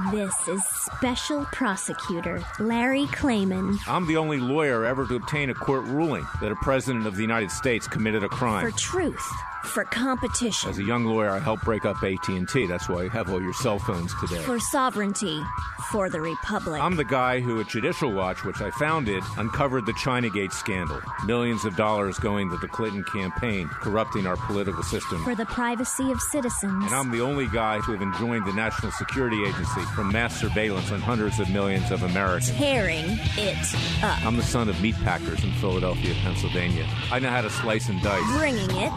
This is Special Prosecutor Larry Cliven. I'm the only lawyer ever to obtain a court ruling that a president of the United States committed a crime. For truth. For competition. As a young lawyer, I helped break up AT&T. That's why you have all your cell phones today. For sovereignty. For the Republic. I'm the guy who, at Judicial Watch, which I founded, uncovered the Chinagate scandal. Millions of dollars going to the Clinton campaign, corrupting our political system. For the privacy of citizens. And I'm the only guy to have enjoined the National Security Agency from mass surveillance on hundreds of millions of Americans. Tearing it up. I'm the son of meat packers in Philadelphia, Pennsylvania. I know how to slice and dice. Bringing it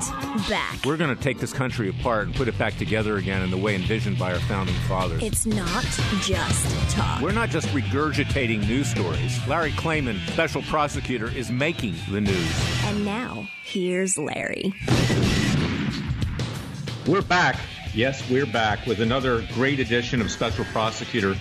back. We're going to take this country apart and put it back together again in the way envisioned by our founding fathers. It's not just talk. We're not just regurgitating news stories. Larry Cliven, special prosecutor, is making the news. And now, here's Larry. We're back. Yes, we're back with another great edition of Special Prosecutor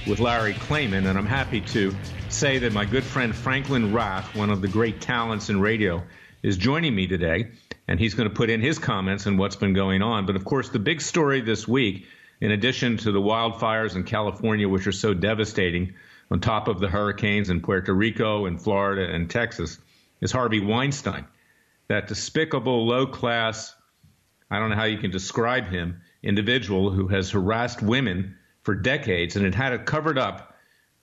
with Larry Cliven, and I'm happy to say that my good friend Franklin Raff, one of the great talents in radio, is joining me today, and he's going to put in his comments on what's been going on. But, of course, the big story this week, in addition to the wildfires in California, which are so devastating, on top of the hurricanes in Puerto Rico and Florida and Texas, is Harvey Weinstein, that despicable, low-class, I don't know how you can describe him, individual who has harassed women for decades and had it covered up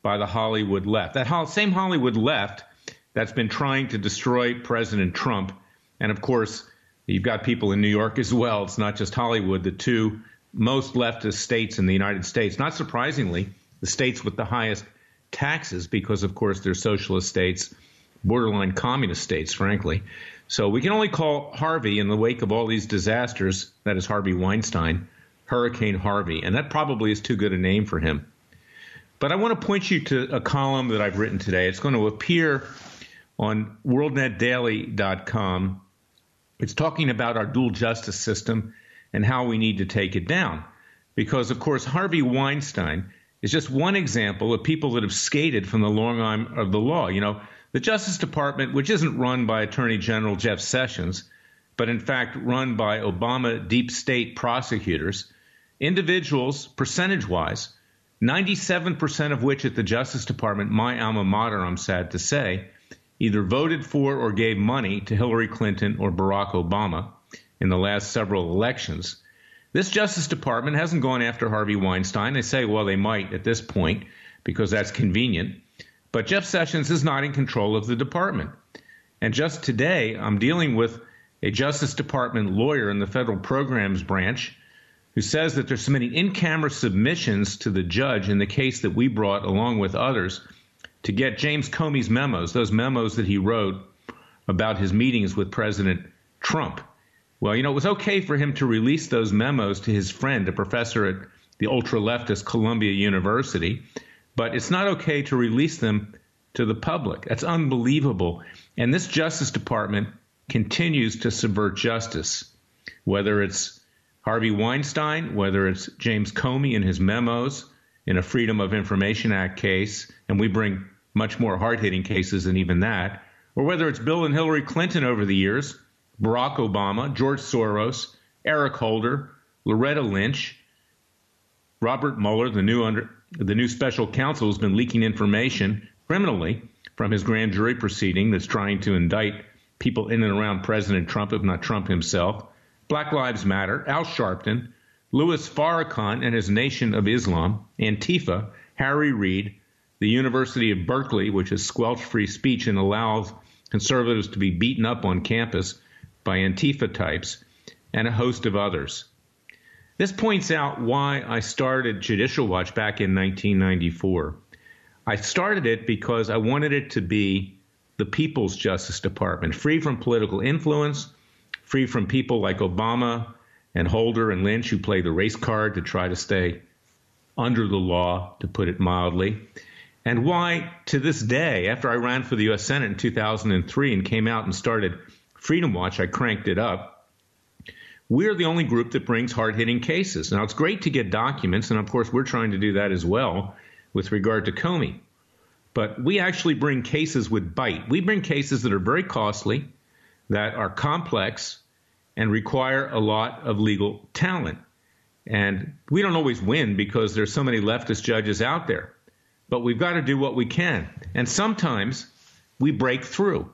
by the Hollywood left. That same Hollywood left that's been trying to destroy President Trump. And, of course, you've got people in New York as well. It's not just Hollywood, the two most leftist states in the United States. Not surprisingly, the states with the highest taxes because, of course, they're socialist states, borderline communist states, frankly. So we can only call Harvey, in the wake of all these disasters, that is Harvey Weinstein, Hurricane Harvey. And that probably is too good a name for him. But I want to point you to a column that I've written today. It's going to appear on worldnetdaily.com. It's talking about our dual justice system and how we need to take it down. Because, of course, Harvey Weinstein is just one example of people that have skated from the long arm of the law. You know, the Justice Department, which isn't run by Attorney General Jeff Sessions, but in fact run by Obama deep state prosecutors, individuals, percentage-wise, 97% of which at the Justice Department, my alma mater, I'm sad to say, either voted for or gave money to Hillary Clinton or Barack Obama in the last several elections. This Justice Department hasn't gone after Harvey Weinstein. They say, well, they might at this point because that's convenient. But Jeff Sessions is not in control of the department. And just today, I'm dealing with a Justice Department lawyer in the federal programs branch who says that there's submitting in-camera submissions to the judge in the case that we brought along with others to get James Comey's memos, those memos that he wrote about his meetings with President Trump. Well, you know, it was okay for him to release those memos to his friend, a professor at the ultra-leftist Columbia University, but it's not okay to release them to the public. That's unbelievable. And this Justice Department continues to subvert justice, whether it's Harvey Weinstein, whether it's James Comey and his memos in a Freedom of Information Act case, and we bring much more hard-hitting cases than even that, or whether it's Bill and Hillary Clinton over the years, Barack Obama, George Soros, Eric Holder, Loretta Lynch, Robert Mueller, the new special counsel, has been leaking information criminally from his grand jury proceeding that's trying to indict people in and around President Trump, if not Trump himself. Black Lives Matter, Al Sharpton, Louis Farrakhan and his Nation of Islam, Antifa, Harry Reid, the University of Berkeley, which has squelched free speech and allows conservatives to be beaten up on campus by Antifa types, and a host of others. This points out why I started Judicial Watch back in 1994. I started it because I wanted it to be the People's Justice Department, free from political influence, free from people like Obama and Holder and Lynch who play the race card to try to stay under the law, to put it mildly. And why, to this day, after I ran for the U.S. Senate in 2003 and came out and started Freedom Watch, I cranked it up. We're the only group that brings hard-hitting cases. Now, it's great to get documents, and of course, we're trying to do that as well with regard to Comey. But we actually bring cases with bite. We bring cases that are very costly, that are complex, and require a lot of legal talent. And we don't always win because there's so many leftist judges out there. But we've got to do what we can. And sometimes we break through,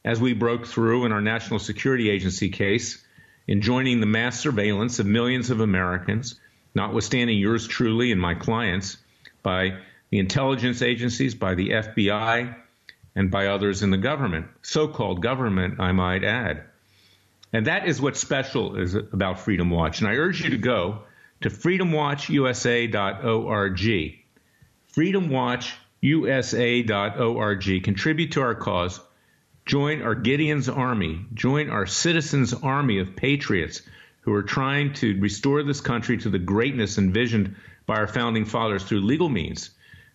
as we broke through in our National Security Agency case, in joining the mass surveillance of millions of Americans, notwithstanding yours truly and my clients, by the intelligence agencies, by the FBI, and by others in the government, so-called government, I might add. And that is what's special is about Freedom Watch. And I urge you to go to freedomwatchusa.org. freedomwatchusa.org. Contribute to our cause. Join our Gideon's army. Join our citizens' army of patriots who are trying to restore this country to the greatness envisioned by our founding fathers through legal means,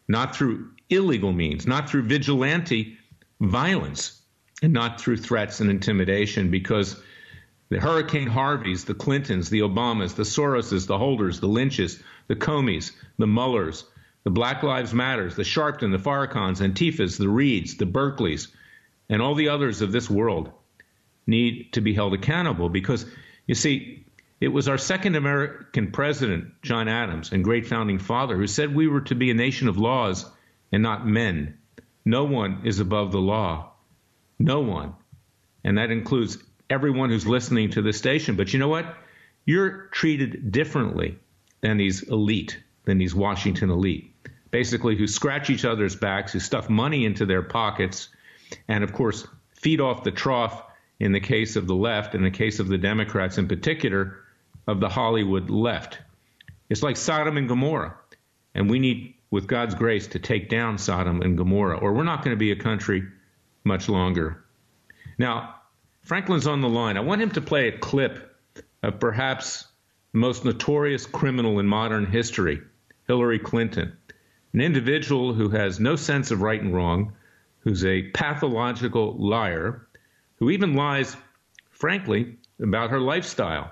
not through illegal means, not through vigilante violence, and not through threats and intimidation, because the Hurricane Harveys, the Clintons, the Obamas, the Soroses, the Holders, the Lynches, the Comeys, the Muellers, the Black Lives Matters, the Sharpton, the Farrakhan's, Antifas, the Reeds, the Berkeleys, and all the others of this world need to be held accountable because, you see, it was our second American president, John Adams, and great founding father, who said we were to be a nation of laws and not men. No one is above the law. No one. And that includes everyone who's listening to this station. But you know what? You're treated differently than these elite, than these Washington elite, basically who scratch each other's backs, who stuff money into their pockets, and, of course, feed off the trough in the case of the left, in the case of the Democrats in particular, of the Hollywood left. It's like Sodom and Gomorrah, and we need, with God's grace, to take down Sodom and Gomorrah, or we're not going to be a country much longer. Now, Franklin's on the line. I want him to play a clip of perhaps the most notorious criminal in modern history, Hillary Clinton, an individual who has no sense of right and wrong, who's a pathological liar, who even lies, frankly, about her lifestyle,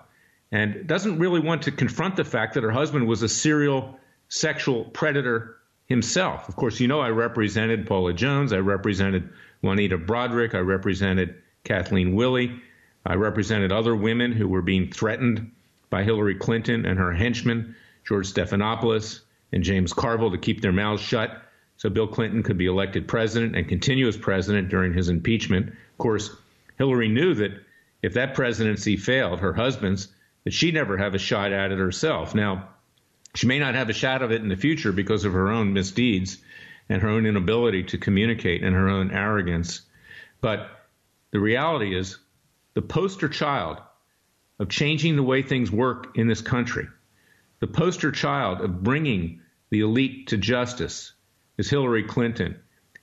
and doesn't really want to confront the fact that her husband was a serial sexual predator himself. Of course, you know I represented Paula Jones, I represented Juanita Broderick, I represented Kathleen Willey, I represented other women who were being threatened by Hillary Clinton and her henchmen, George Stephanopoulos and James Carville, to keep their mouths shut so Bill Clinton could be elected president and continue as president during his impeachment. Of course, Hillary knew that if that presidency failed, her husband's, that she'd never have a shot at it herself. Now, she may not have a shot of it in the future because of her own misdeeds and her own inability to communicate and her own arrogance. But the reality is the poster child of changing the way things work in this country, the poster child of bringing the elite to justice is Hillary Clinton.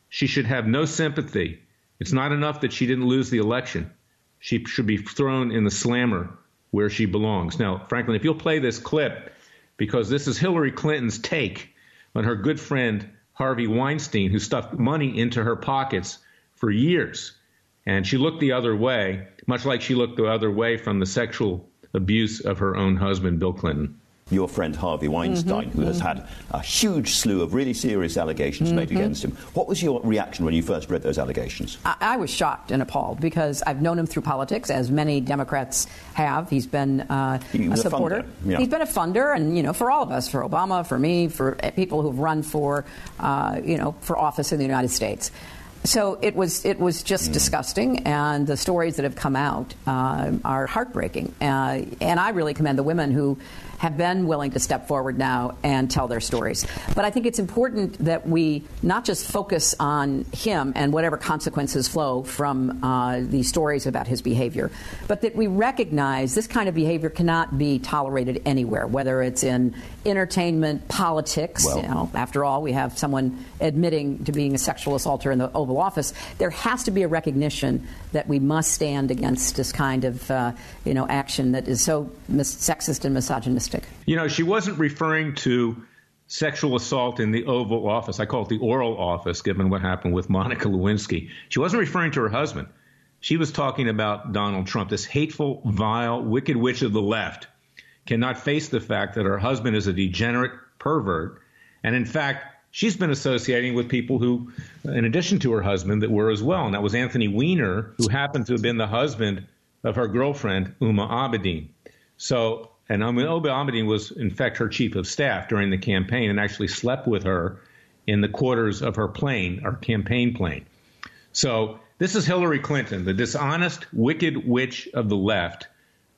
She should have no sympathy. It's not enough that she didn't lose the election. She should be thrown in the slammer where she belongs. Now, Franklin, if you'll play this clip, because this is Hillary Clinton's take on her good friend Harvey Weinstein, who stuffed money into her pockets for years. And she looked the other way, much like she looked the other way from the sexual abuse of her own husband, Bill Clinton. Your friend Harvey Weinstein, who has had a huge slew of really serious allegations made against him. What was your reaction when you first read those allegations? I was shocked and appalled because I've known him through politics, as many Democrats have. He's been a supporter. Yeah. He's been a funder, and, you know, for all of us, for Obama, for me, for people who've run for, for office in the United States. So it was just disgusting, and the stories that have come out are heartbreaking. And I really commend the women who have been willing to step forward now and tell their stories. But I think it's important that we not just focus on him and whatever consequences flow from these stories about his behavior, but that we recognize this kind of behavior cannot be tolerated anywhere, whether it's in entertainment, politics. Well, you know, after all, we have someone admitting to being a sexual assaulter in the Oval Office. There has to be a recognition that we must stand against this kind of action that is so sexist and misogynistic. You know, she wasn't referring to sexual assault in the Oval Office. I call it the Oral Office, given what happened with Monica Lewinsky. She wasn't referring to her husband. She was talking about Donald Trump, this hateful, vile, wicked witch of the left cannot face the fact that her husband is a degenerate pervert. And in fact, she's been associating with people who, in addition to her husband, that were as well. And that was Anthony Weiner, who happened to have been the husband of her girlfriend, Uma Abedin. So and Abedin was, in fact, her chief of staff during the campaign and actually slept with her in the quarters of her plane, our campaign plane. So this is Hillary Clinton, the dishonest, wicked witch of the left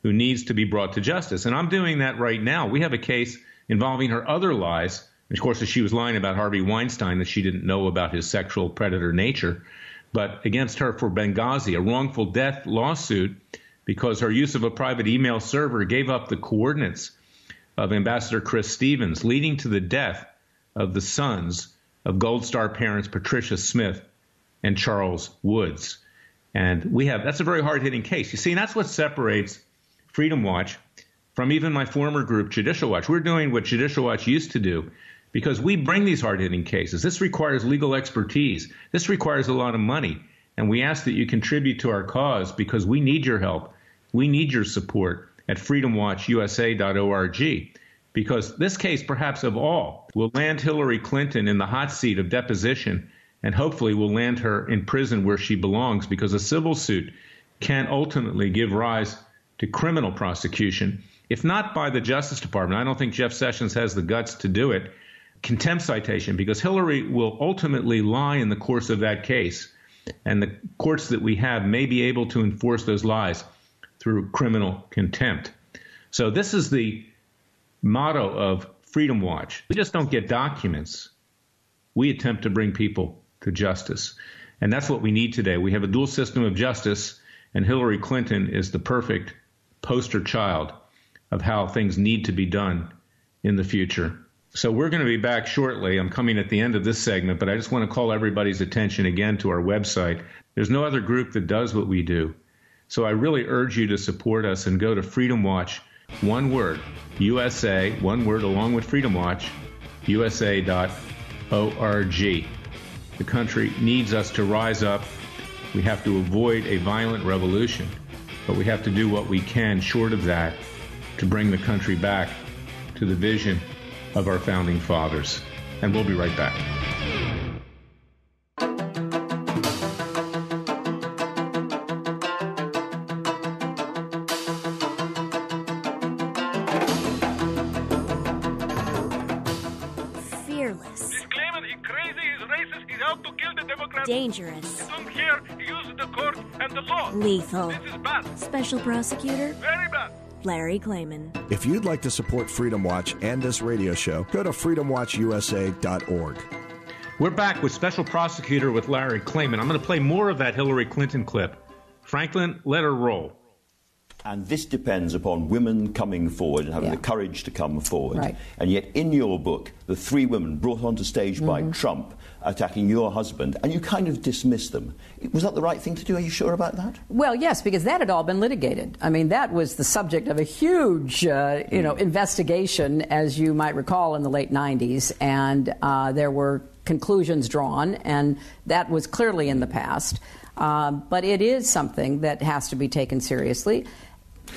who needs to be brought to justice. And I'm doing that right now. We have a case involving her other lies. Of course, she was lying about Harvey Weinstein, that she didn't know about his sexual predator nature, but against her for Benghazi, a wrongful death lawsuit because her use of a private email server gave up the coordinates of Ambassador Chris Stevens, leading to the death of the sons of Gold Star parents Patricia Smith and Charles Woods. And that's a very hard-hitting case. You see, and that's what separates Freedom Watch from even my former group, Judicial Watch. We're doing what Judicial Watch used to do because we bring these hard-hitting cases. This requires legal expertise. This requires a lot of money. And we ask that you contribute to our cause because we need your help. We need your support at freedomwatchusa.org, because this case, perhaps of all, will land Hillary Clinton in the hot seat of deposition and hopefully will land her in prison where she belongs, because a civil suit can ultimately give rise to criminal prosecution, if not by the Justice Department. I don't think Jeff Sessions has the guts to do it. Contempt citation, because Hillary will ultimately lie in the course of that case, and the courts that we have may be able to enforce those lies through criminal contempt. So this is the motto of Freedom Watch. We just don't get documents. We attempt to bring people to justice. And that's what we need today. We have a dual system of justice, and Hillary Clinton is the perfect poster child of how things need to be done in the future. So we're going to be back shortly. I'm coming at the end of this segment, but I just want to call everybody's attention again to our website. There's no other group that does what we do. So I really urge you to support us and go to Freedom Watch, one word, USA, one word along with Freedom Watch, USA.org. The country needs us to rise up. We have to avoid a violent revolution, but we have to do what we can short of that to bring the country back to the vision of our founding fathers. And we'll be right back. Fearless. Disclaimer, he's crazy, he's racist, he's out to kill the Democrats. Dangerous. You don't care, he uses the court and the law. Lethal. This is bad. Special prosecutor Very bad. Larry Clayman. If you'd like to support Freedom Watch and this radio show, go to freedomwatchusa.org. We're back with Special Prosecutor with Larry Clayman. I'm going to play more of that Hillary Clinton clip. Franklin, let her roll. And this depends upon women coming forward and having the courage to come forward. Right. And yet in your book, the three women brought onto stage by Trump attacking your husband, and you kind of dismissed them. Was that the right thing to do? Are you sure about that? Well, yes, because that had all been litigated. I mean, that was the subject of a huge, investigation, as you might recall, in the late 90s. And there were conclusions drawn, and that was clearly in the past. But it is something that has to be taken seriously.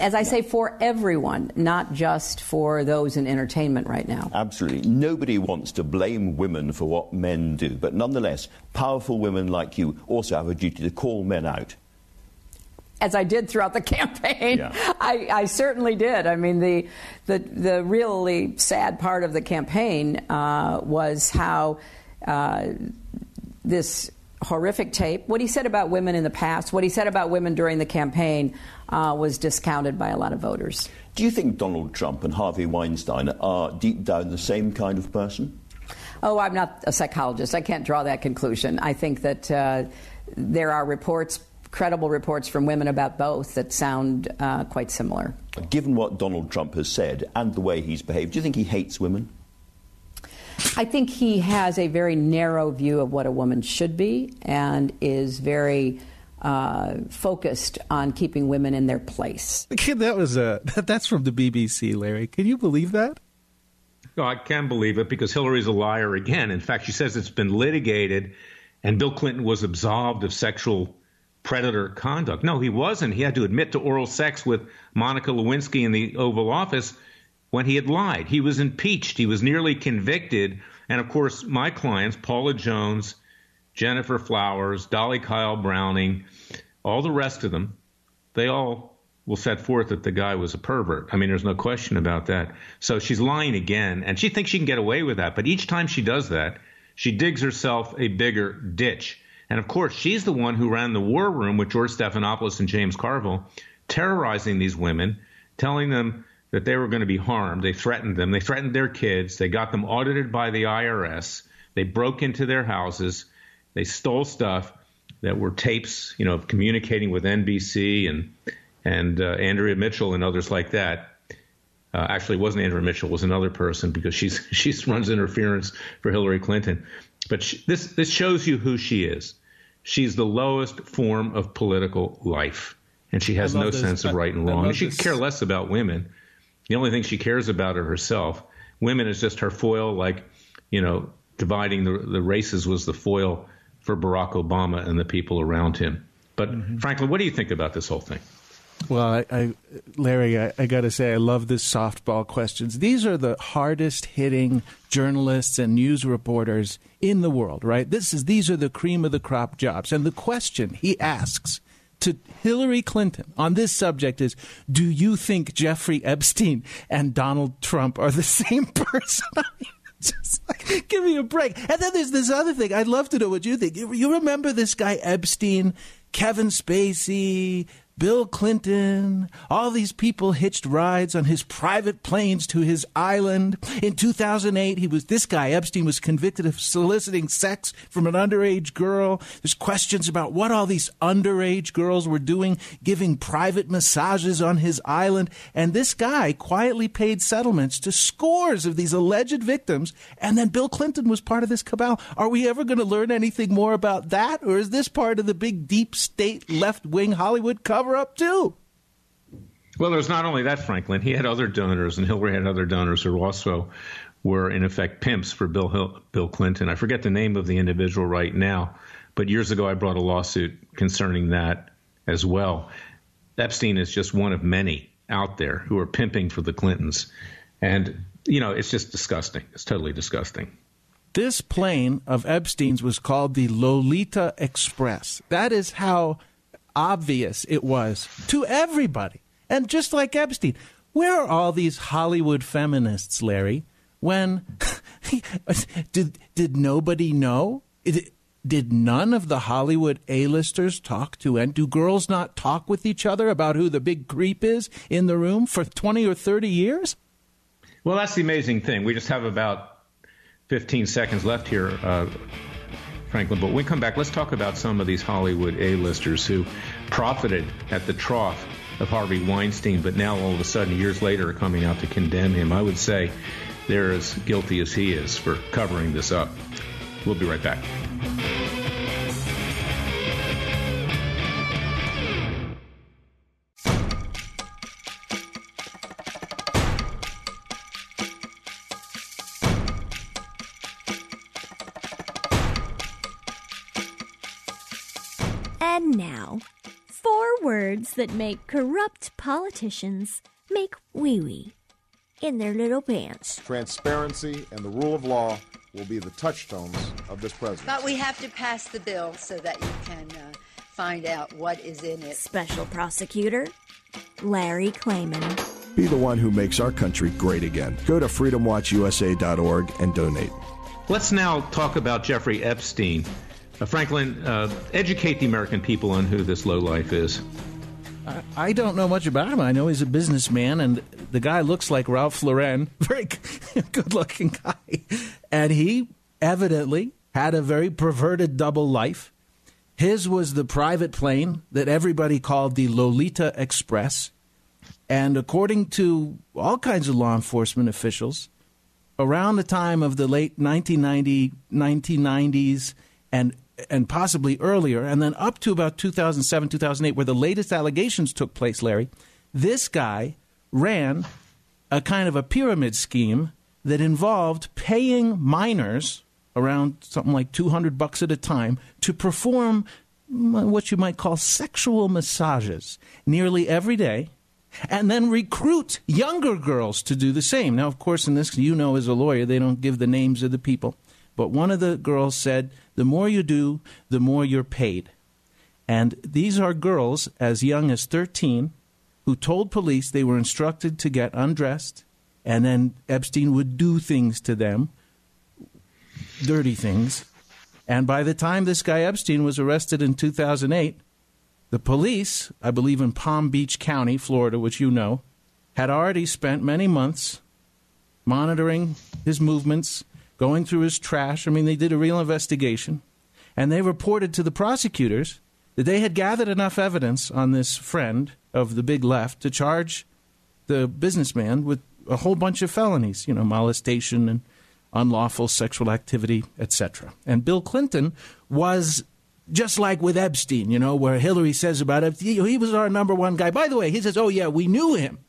As I say, for everyone, not just for those in entertainment right now. Absolutely. Nobody wants to blame women for what men do, but nonetheless, powerful women like you also have a duty to call men out. As I did throughout the campaign. Yeah. I certainly did. I mean, the really sad part of the campaign was how this horrific tape, what he said about women in the past, what he said about women during the campaign, was discounted by a lot of voters. Do you think Donald Trump and Harvey Weinstein are deep down the same kind of person? Oh, I'm not a psychologist. I can't draw that conclusion. I think that there are reports, credible reports from women about both that sound quite similar. Given what Donald Trump has said and the way he's behaved, do you think he hates women? I think he has a very narrow view of what a woman should be and is very focused on keeping women in their place. That's from the BBC, Larry. Can you believe that? No, I can believe it because Hillary's a liar again. In fact, she says it's been litigated and Bill Clinton was absolved of sexual predator conduct. No, he wasn't. He had to admit to oral sex with Monica Lewinsky in the Oval Office when he had lied. He was impeached. He was nearly convicted. And, of course, my clients, Paula Jones, Jennifer Flowers, Dolly Kyle Browning, all the rest of them, they all will set forth that the guy was a pervert. I mean, there's no question about that. So she's lying again, and she thinks she can get away with that. But each time she does that, she digs herself a bigger ditch. And, of course, she's the one who ran the war room with George Stephanopoulos and James Carville, terrorizing these women, telling them that they were going to be harmed. They threatened them. They threatened their kids. They got them audited by the IRS. They broke into their houses. They stole stuff that were tapes, of communicating with NBC and Andrea Mitchell and others like that. Actually, it wasn't Andrea Mitchell. It was another person because she runs interference for Hillary Clinton. But this shows you who she is. She's the lowest form of political life, and she has no sense of right and wrong. She could care less about women. The only thing she cares about are herself. Women is just her foil, like, dividing the races was the foil for Barack Obama and the people around him. But, Franklin, what do you think about this whole thing? Well, Larry, I got to say, I love this softball questions. These are the hardest hitting journalists and news reporters in the world, right? These are the cream of the crop jobs. And the question he asks to Hillary Clinton on this subject is, do you think Jeffrey Epstein and Donald Trump are the same person? Just like, give me a break. And then there's this other thing. I'd love to know what you think. You remember this guy Epstein, Kevin Spacey, Bill Clinton, all these people hitched rides on his private planes to his island. In 2008, this guy, Epstein, was convicted of soliciting sex from an underage girl. There's questions about what all these underage girls were doing, giving private massages on his island. And this guy quietly paid settlements to scores of these alleged victims. And then Bill Clinton was part of this cabal. Are we ever going to learn anything more about that? Or is this part of the big deep state left-wing Hollywood cover up too? Well, there's not only that, Franklin. He had other donors, and Hillary had other donors who also were, in effect, pimps for Bill Clinton. I forget the name of the individual right now, but years ago I brought a lawsuit concerning that as well. Epstein is just one of many out there who are pimping for the Clintons. And, it's just disgusting. It's totally disgusting. This plane of Epstein's was called the Lolita Express. That is how obvious it was to everybody. And just like Epstein, where are all these Hollywood feminists, Larry? When did nobody know? Did none of the Hollywood A-listers talk to, and do girls not talk with each other about who the big creep is in the room for 20 or 30 years? Well, that's the amazing thing. We just have about 15 seconds left here, Franklin, but when we come back, let's talk about some of these Hollywood A-listers who profited at the trough of Harvey Weinstein, but now all of a sudden, years later, are coming out to condemn him. I would say they're as guilty as he is for covering this up. We'll be right back. And now, 4 words that make corrupt politicians make wee-wee in their little pants. Transparency and the rule of law will be the touchstones of this presidency. But we have to pass the bill so that you can find out what is in it. Special Prosecutor Larry Klayman. Be the one who makes our country great again. Go to freedomwatchusa.org and donate. Let's now talk about Jeffrey Epstein. Franklin, educate the American people on who this lowlife is. I don't know much about him. I know he's a businessman, and the guy looks like Ralph Lauren, very good-looking guy. And he evidently had a very perverted double life. His was the private plane that everybody called the Lolita Express. And according to all kinds of law enforcement officials, around the time of the late 1990s and possibly earlier, and then up to about 2007, 2008, where the latest allegations took place, Larry, this guy ran a kind of a pyramid scheme that involved paying minors around something like $200 at a time to perform what you might call sexual massages nearly every day, and then recruit younger girls to do the same. Now, of course, in this, as a lawyer, they don't give the names of the people. But one of the girls said, the more you do, the more you're paid. And these are girls as young as 13 who told police they were instructed to get undressed, and then Epstein would do things to them, dirty things. And by the time this guy Epstein was arrested in 2008, the police, I believe in Palm Beach County, Florida, which you know, had already spent many months monitoring his movements, going through his trash. I mean, they did a real investigation. And they reported to the prosecutors that they had gathered enough evidence on this friend of the big left to charge the businessman with a whole bunch of felonies, molestation and unlawful sexual activity, etc. And Bill Clinton was just like with Epstein, where Hillary says about Epstein, he was our number one guy. By the way, he says, oh, yeah, we knew him.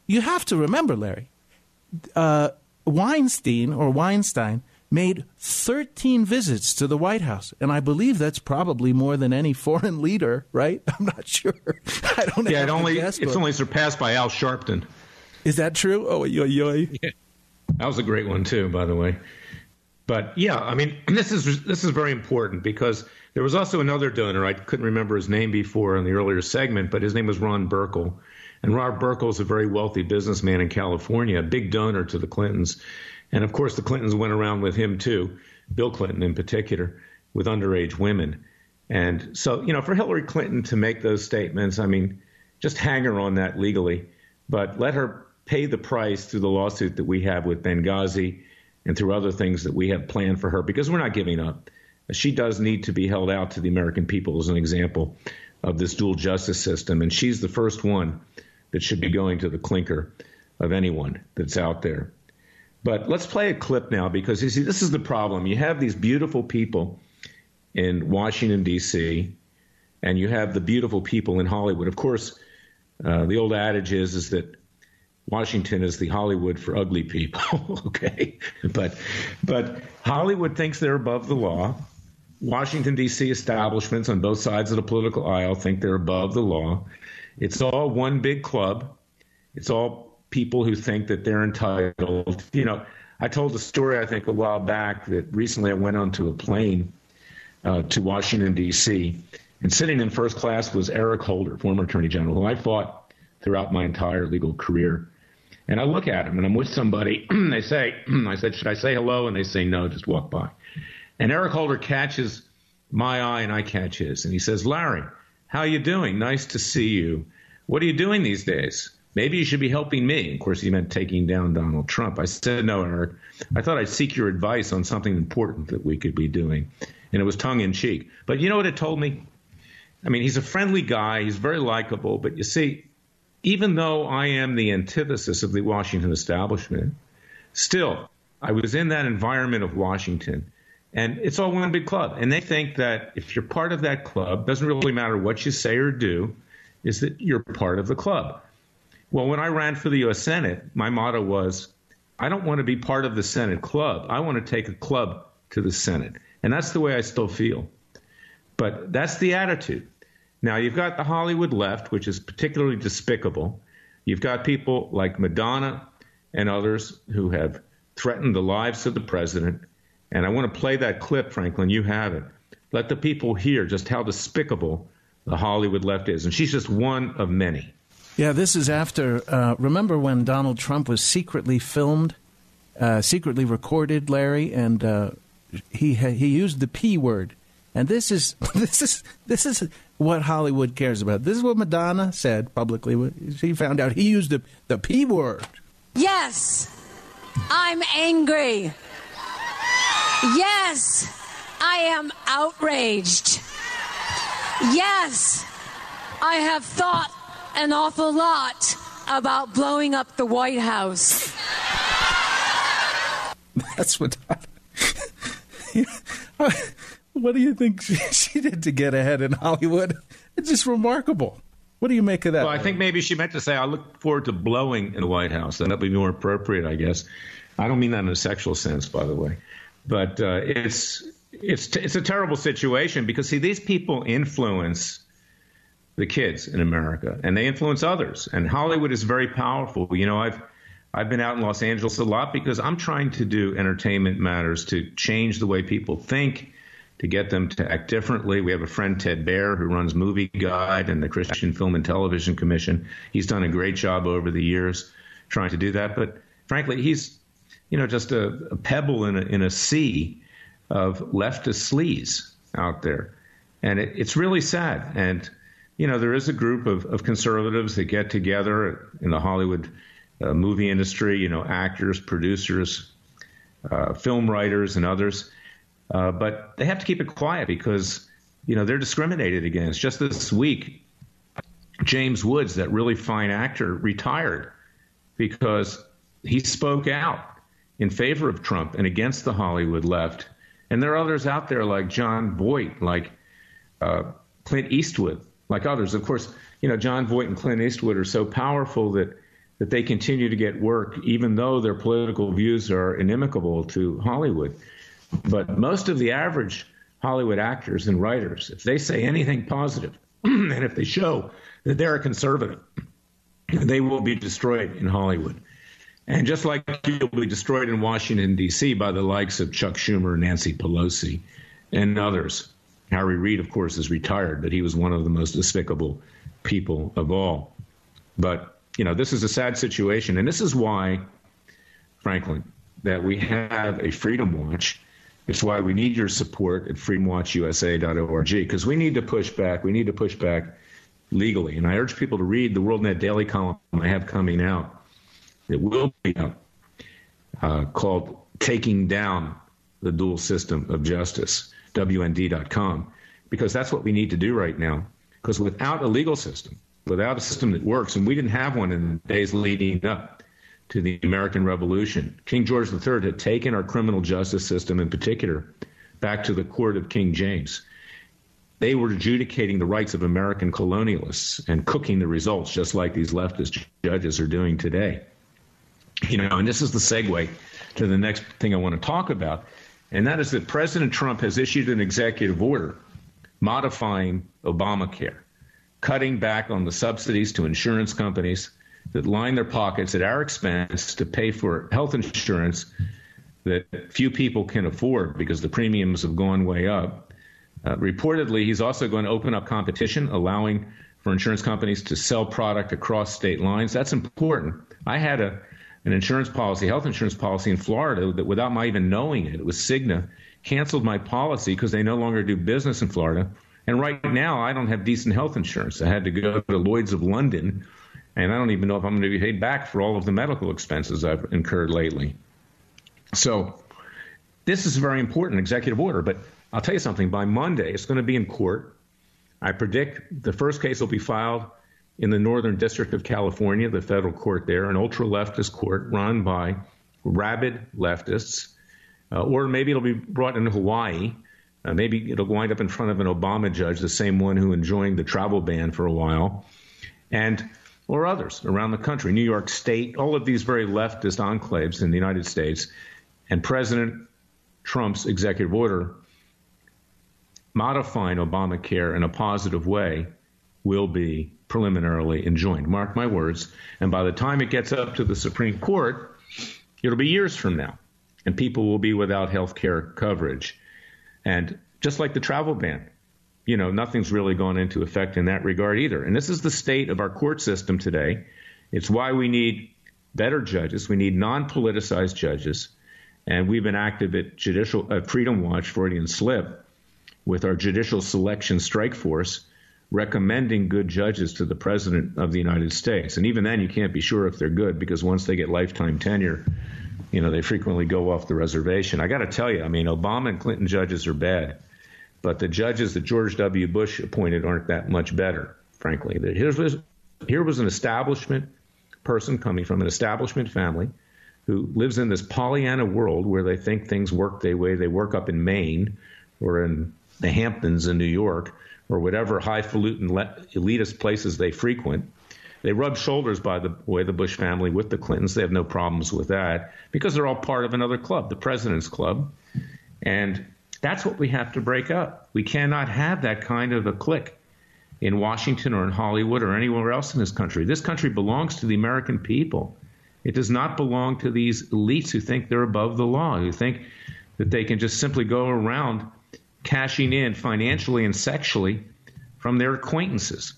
You have to remember, Larry, Weinstein made 13 visits to the White House. And I believe that's probably more than any foreign leader, right? I'm not sure. I don't know. Yeah, it's only surpassed by Al Sharpton. Is that true? Oh, Yeah. That was a great one, too, by the way. But, yeah, I mean, this is very important because there was also another donor. I couldn't remember his name before in the earlier segment, but his name was Ron Burkle. And Ron Burkle is a very wealthy businessman in California, a big donor to the Clintons. And, of course, the Clintons went around with him, too, Bill Clinton in particular, with underage women. And so, for Hillary Clinton to make those statements, I mean, just hang her on that legally, but let her pay the price through the lawsuit that we have with Benghazi and through other things that we have planned for her, because we're not giving up. She does need to be held out to the American people as an example of this dual justice system, and she's the first one that should be going to the clinker of anyone that's out there. But let's play a clip now, because you see, this is the problem. You have these beautiful people in Washington, D.C., and you have the beautiful people in Hollywood. Of course, the old adage is that Washington is the Hollywood for ugly people, okay? But Hollywood thinks they're above the law. Washington, D.C. establishments on both sides of the political aisle think they're above the law. It's all one big club. It's all people who think that they're entitled. I told a story, I think, a while back that recently I went onto a plane to Washington, D.C., and sitting in first class was Eric Holder, former Attorney General, who I fought throughout my entire legal career. And I look at him, and I'm with somebody, and they say, I said, should I say hello? And they say, no, just walk by. And Eric Holder catches my eye, and I catch his. And he says, Larry, how you doing? Nice to see you. What are you doing these days? Maybe you should be helping me. Of course, he meant taking down Donald Trump. I said, no, Eric. I thought I'd seek your advice on something important that we could be doing. And it was tongue-in-cheek. But you know what it told me? I mean, he's a friendly guy. He's very likable. But you see, even though I am the antithesis of the Washington establishment, still, I was in that environment of Washington, and it's all one big club. And they think that if you're part of that club, doesn't really matter what you say or do, is that you're part of the club. Well, when I ran for the U.S. Senate, my motto was, I don't want to be part of the Senate club. I want to take a club to the Senate. And that's the way I still feel. But that's the attitude. Now, you've got the Hollywood left, which is particularly despicable. You've got people like Madonna and others who have threatened the lives of the president. And I want to play that clip, Franklin. You have it. Let the people hear just how despicable the Hollywood left is. And she's just one of many. Yeah, this is after, remember when Donald Trump was secretly filmed, secretly recorded, Larry, and he used the P word. And this is what Hollywood cares about. This is what Madonna said publicly. She found out he used the P word. Yes, I'm angry. Yes, I am outraged. Yes, I have thought an awful lot about blowing up the White House. That's what... What do you think she did to get ahead in Hollywood? It's just remarkable. What do you make of that? Well, I think maybe she meant to say, I look forward to blowing in the White House. That would be more appropriate, I guess. I don't mean that in a sexual sense, by the way. But it's a terrible situation because, see, these people influence the kids in America, and they influence others. And Hollywood is very powerful. You know, I've been out in Los Angeles a lot because I'm trying to do entertainment matters to change the way people think, to get them to act differently. We have a friend, Ted Baer, who runs Movie Guide and the Christian Film and Television Commission. He's done a great job over the years trying to do that. But frankly, he's, just a pebble in a sea of leftist sleaze out there. And it's really sad. And, there is a group of conservatives that get together in the Hollywood movie industry, actors, producers, film writers, and others. But they have to keep it quiet because, they're discriminated against. Just this week, James Woods, that really fine actor, retired because he spoke out in favor of Trump and against the Hollywood left. And there are others out there like John Voight, like Clint Eastwood, like others. Of course, John Voight and Clint Eastwood are so powerful that they continue to get work, even though their political views are inimical to Hollywood. But most of the average Hollywood actors and writers, if they say anything positive, and if they show that they're a conservative, they will be destroyed in Hollywood. And just like you'll be destroyed in Washington, D.C. by the likes of Chuck Schumer, Nancy Pelosi, and others. Harry Reid, of course, is retired, but he was one of the most despicable people of all. But, this is a sad situation. And this is why, frankly, that we have a Freedom Watch. It's why we need your support at freedomwatchusa.org, because we need to push back. We need to push back legally. And I urge people to read the WorldNet Daily column I have coming out. It will be out, called Taking Down the Dual System of Justice, WND.com, because that's what we need to do right now. Because without a legal system, without a system that works, and we didn't have one in the days leading up to the American Revolution, King George III had taken our criminal justice system in particular back to the court of King James. They were adjudicating the rights of American colonialists and cooking the results, just like these leftist judges are doing today. And this is the segue to the next thing I want to talk about, and that is that President Trump has issued an executive order modifying Obamacare, cutting back on the subsidies to insurance companies that line their pockets at our expense to pay for health insurance that few people can afford because the premiums have gone way up. Reportedly, he's also going to open up competition, allowing for insurance companies to sell product across state lines. That's important. I had an insurance policy, health insurance policy in Florida that without my even knowing it was Cigna, canceled my policy because they no longer do business in Florida. And right now, I don't have decent health insurance. I had to go to Lloyd's of London, and I don't even know if I'm going to be paid back for all of the medical expenses I've incurred lately. So this is a very important executive order. But I'll tell you something. By Monday, it's going to be in court. I predict the first case will be filed in the Northern District of California, the federal court there, an ultra-leftist court run by rabid leftists. Or maybe it'll be brought in Hawaii. Maybe it'll wind up in front of an Obama judge, the same one who enjoined the travel ban for a while, or others around the country, New York State, all of these very leftist enclaves in the United States. And President Trump's executive order modifying Obamacare in a positive way will be preliminarily enjoined. Mark my words. And by the time it gets up to the Supreme Court, it'll be years from now, and people will be without health care coverage. And just like the travel ban, nothing's really gone into effect in that regard either. And this is the state of our court system today. It's why we need better judges. We need non-politicized judges. And we've been active at Freedom Watch, Freudian slip, with our judicial selection strike force, recommending good judges to the President of the United States. And even then, you can't be sure if they're good, because once they get lifetime tenure, they frequently go off the reservation. I got to tell you, Obama and Clinton judges are bad, but the judges that George W. Bush appointed aren't that much better, frankly. Here was an establishment person coming from an establishment family who lives in this Pollyanna world where they think things work the way they work up in Maine or in the Hamptons in New York or whatever highfalutin elitist places they frequent. They rub shoulders, by the way, the Bush family with the Clintons. They have no problems with that because they're all part of another club, the President's Club. And that's what we have to break up. We cannot have that kind of a clique in Washington or in Hollywood or anywhere else in this country. This country belongs to the American people. It does not belong to these elites who think they're above the law, who think that they can just simply go around cashing in financially and sexually from their acquaintances.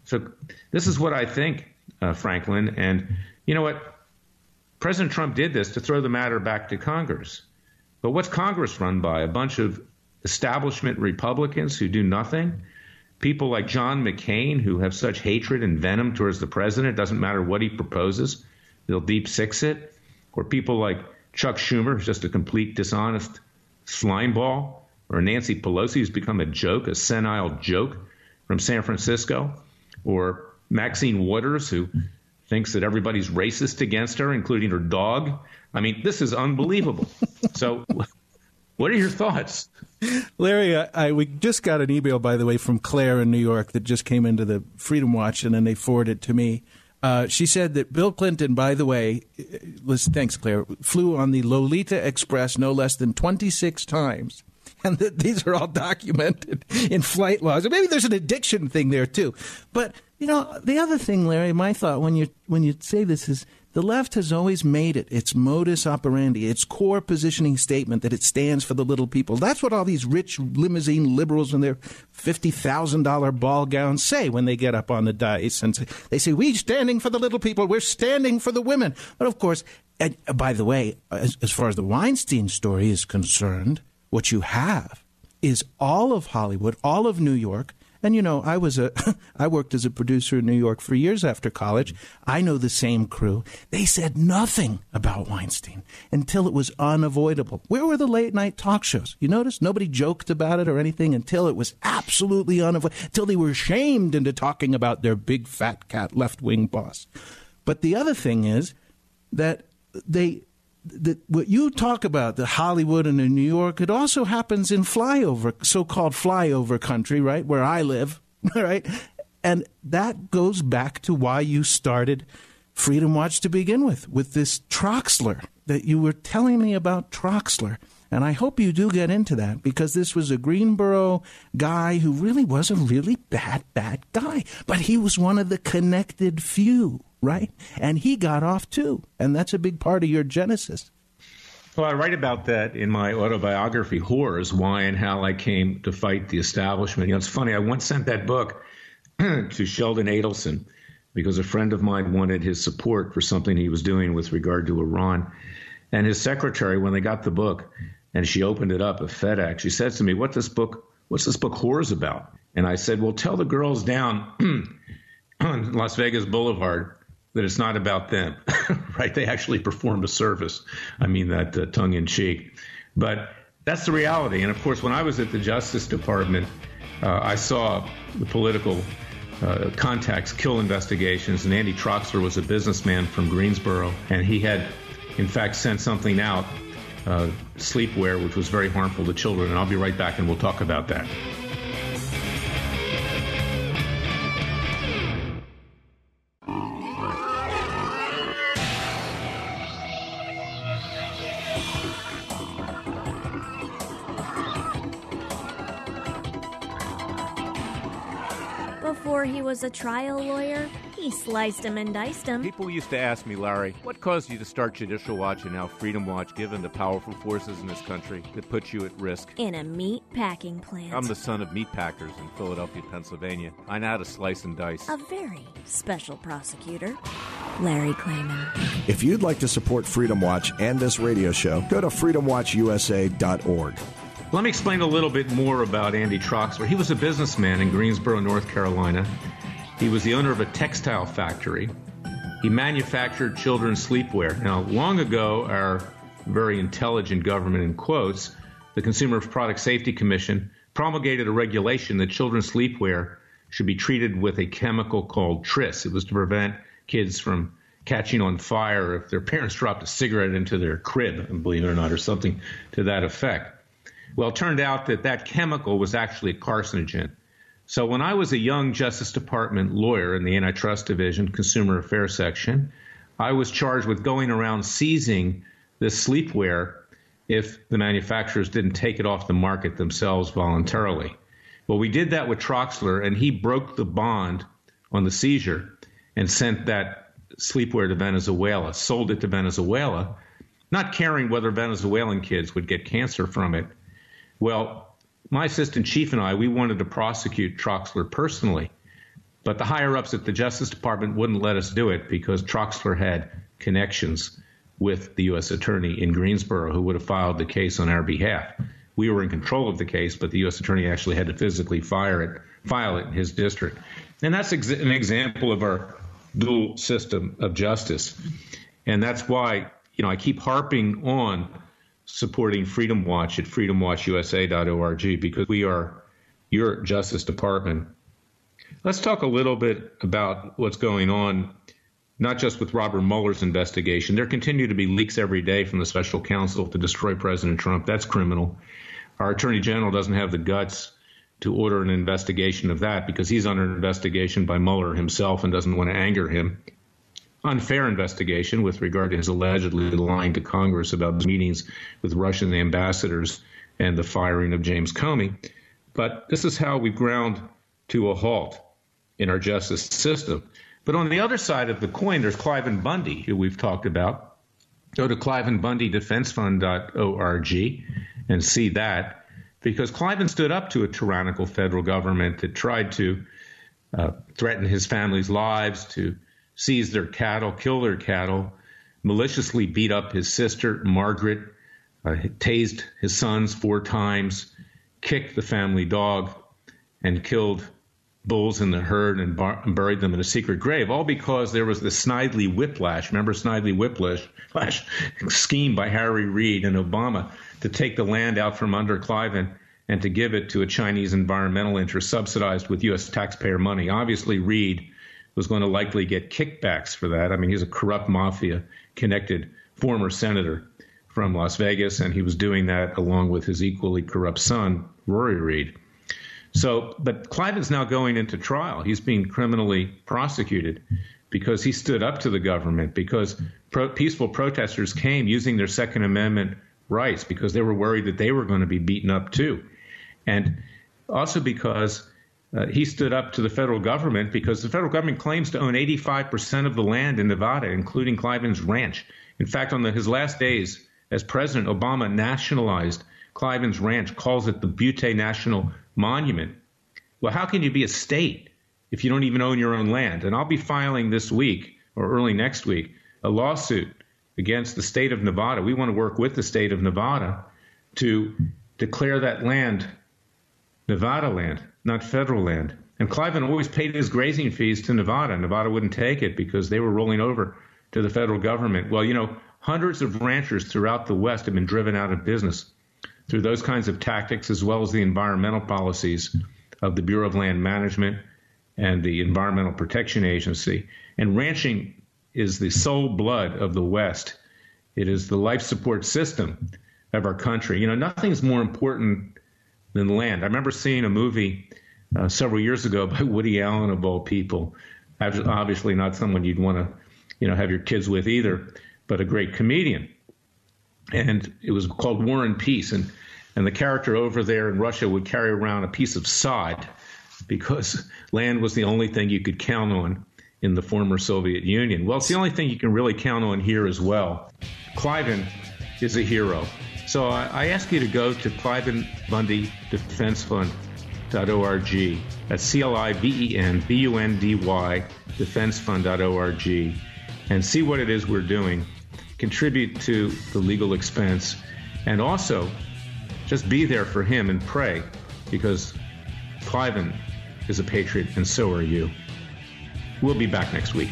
So this is what I think, Franklin. And you know what? President Trump did this to throw the matter back to Congress. But what's Congress run by? A bunch of establishment Republicans who do nothing? People like John McCain who have such hatred and venom towards the president, doesn't matter what he proposes, they'll deep six it? Or people like Chuck Schumer, who's just a complete dishonest slimeball? Or Nancy Pelosi, who's become a joke, a senile joke from San Francisco? Or Maxine Waters, who thinks that everybody's racist against her, including her dog? I mean, this is unbelievable. So what are your thoughts? Larry, we just got an email, by the way, from Claire in New York that just came into the Freedom Watch, and then they forwarded it to me. She said that Bill Clinton, by the way, thanks, Claire, flew on the Lolita Express no less than 26 times. And that these are all documented in flight logs. And maybe there's an addiction thing there, too. But, you know, the other thing, Larry, my thought when you say this is the left has always made it its modus operandi, its core positioning statement that it stands for the little people. That's what all these rich limousine liberals in their $50,000 ball gowns say when they get up on the dais. And they say, we're standing for the little people. We're standing for the women. But, of course, and by the way, as far as the Weinstein story is concerned, what you have is all of Hollywood, all of New York. And, you know, I worked as a producer in New York for years after college. I know the same crew. They said nothing about Weinstein until it was unavoidable. Where were the late night talk shows? You notice nobody joked about it or anything until it was absolutely unavoidable, until they were shamed into talking about their big fat cat left wing boss. But the other thing is that what you talk about, the Hollywood and in New York, it also happens in so-called flyover country, right, where I live, right? And that goes back to why you started Freedom Watch to begin with this Troxler, that you were telling me about Troxler. And I hope you do get into that, because this was a Greenboro guy who really was a really bad guy. But he was one of the connected few, right? And he got off, too. And that's a big part of your genesis. Well, I write about that in my autobiography, Whores, Why and How I Came to Fight the Establishment. You know, it's funny. I once sent that book to Sheldon Adelson because a friend of mine wanted his support for something he was doing with regard to Iran. And his secretary, when they got the book, and she opened it up at FedEx, she said to me, what's this book Whores about? And I said, well, tell the girls down on Las Vegas Boulevard that it's not about them, right? They actually performed a service. I mean that tongue in cheek. But that's the reality. And of course, when I was at the Justice Department, I saw the political contacts kill investigations. And Andy Troxler was a businessman from Greensboro. And he had, in fact, sent something out, sleepwear, which was very harmful to children. And I'll be right back and we'll talk about that. Before he was a trial lawyer, he sliced him and diced him. People used to ask me, Larry, what caused you to start Judicial Watch and now Freedom Watch, given the powerful forces in this country that put you at risk? In a meat packing plant. I'm the son of meat packers in Philadelphia, Pennsylvania. I know how to slice and dice. A very special prosecutor, Larry Cliven. If you'd like to support Freedom Watch and this radio show, go to freedomwatchusa.org. Let me explain a little bit more about Andy Troxler. He was a businessman in Greensboro, North Carolina. He was the owner of a textile factory. He manufactured children's sleepwear. Now, long ago, our very intelligent government, in quotes, the Consumer Product Safety Commission, promulgated a regulation that children's sleepwear should be treated with a chemical called tris. It was to prevent kids from catching on fire if their parents dropped a cigarette into their crib, believe it or not, or something to that effect. Well, it turned out that chemical was actually a carcinogen. So when I was a young Justice Department lawyer in the Antitrust Division, Consumer Affairs Section, I was charged with going around seizing this sleepwear if the manufacturers didn't take it off the market themselves voluntarily. Well, we did that with Troxler, and he broke the bond on the seizure and sent that sleepwear to Venezuela, sold it to Venezuela, not caring whether Venezuelan kids would get cancer from it. Well, my assistant chief and I, we wanted to prosecute Troxler personally. But the higher-ups at the Justice Department wouldn't let us do it because Troxler had connections with the U.S. attorney in Greensboro who would have filed the case on our behalf. We were in control of the case, but the U.S. attorney actually had to physically file it in his district. And that's an example of our dual system of justice. And that's why, I keep harping on supporting Freedom Watch at freedomwatchusa.org, because we are your Justice Department. Let's talk a little bit about what's going on, not just with Robert Mueller's investigation. There continue to be leaks every day from the special counsel to destroy President Trump. That's criminal. Our Attorney General doesn't have the guts to order an investigation of that because he's under investigation by Mueller himself and doesn't want to anger him. Unfair investigation with regard to his allegedly lying to Congress about his meetings with Russian ambassadors and the firing of James Comey. But this is how we've ground to a halt in our justice system. But on the other side of the coin, there's Cliven Bundy, who we've talked about. Go to clivenbundydefensefund.org and see that, because Cliven stood up to a tyrannical federal government that tried to threaten his family's lives, to seize their cattle, kill their cattle, maliciously beat up his sister, Margaret, tased his sons 4 times, kicked the family dog, and killed bulls in the herd and buried them in a secret grave, all because there was the Snidely Whiplash, remember Snidely Whiplash scheme by Harry Reid and Obama to take the land out from under Cliven and to give it to a Chinese environmental interest subsidized with U.S. taxpayer money. Obviously, Reid was going to likely get kickbacks for that. I mean, he's a corrupt mafia-connected former senator from Las Vegas, and he was doing that along with his equally corrupt son, Rory Reid. But Cliven's now going into trial. He's being criminally prosecuted because he stood up to the government, because peaceful protesters came using their Second Amendment rights because they were worried that they were going to be beaten up too. And also because he stood up to the federal government, because the federal government claims to own 85% of the land in Nevada, including Cliven's ranch. In fact, on his last days as president, Obama nationalized Cliven's ranch, calls it the Butte National Monument. Well, how can you be a state if you don't even own your own land? And I'll be filing this week or early next week a lawsuit against the state of Nevada. We want to work with the state of Nevada to declare that land Nevada land, not federal land. And Cliven always paid his grazing fees to Nevada. Nevada wouldn't take it because they were rolling over to the federal government. Well, hundreds of ranchers throughout the West have been driven out of business through those kinds of tactics, as well as the environmental policies of the Bureau of Land Management and the Environmental Protection Agency. And ranching is the soul blood of the West. It is the life support system of our country. Nothing's more important than land. I remember seeing a movie several years ago by Woody Allen, of all people. Obviously not someone you'd want to, have your kids with either, but a great comedian. And it was called War and Peace. And the character over there in Russia would carry around a piece of sod because land was the only thing you could count on in the former Soviet Union. Well, it's the only thing you can really count on here as well. Cliven is a hero. So I ask you to go to clivenbundydefensefund.org. That's CLIVENBUNDY, defensefund.org, and see what it is we're doing. Contribute to the legal expense, and also just be there for him and pray, because Cliven is a patriot and so are you. We'll be back next week.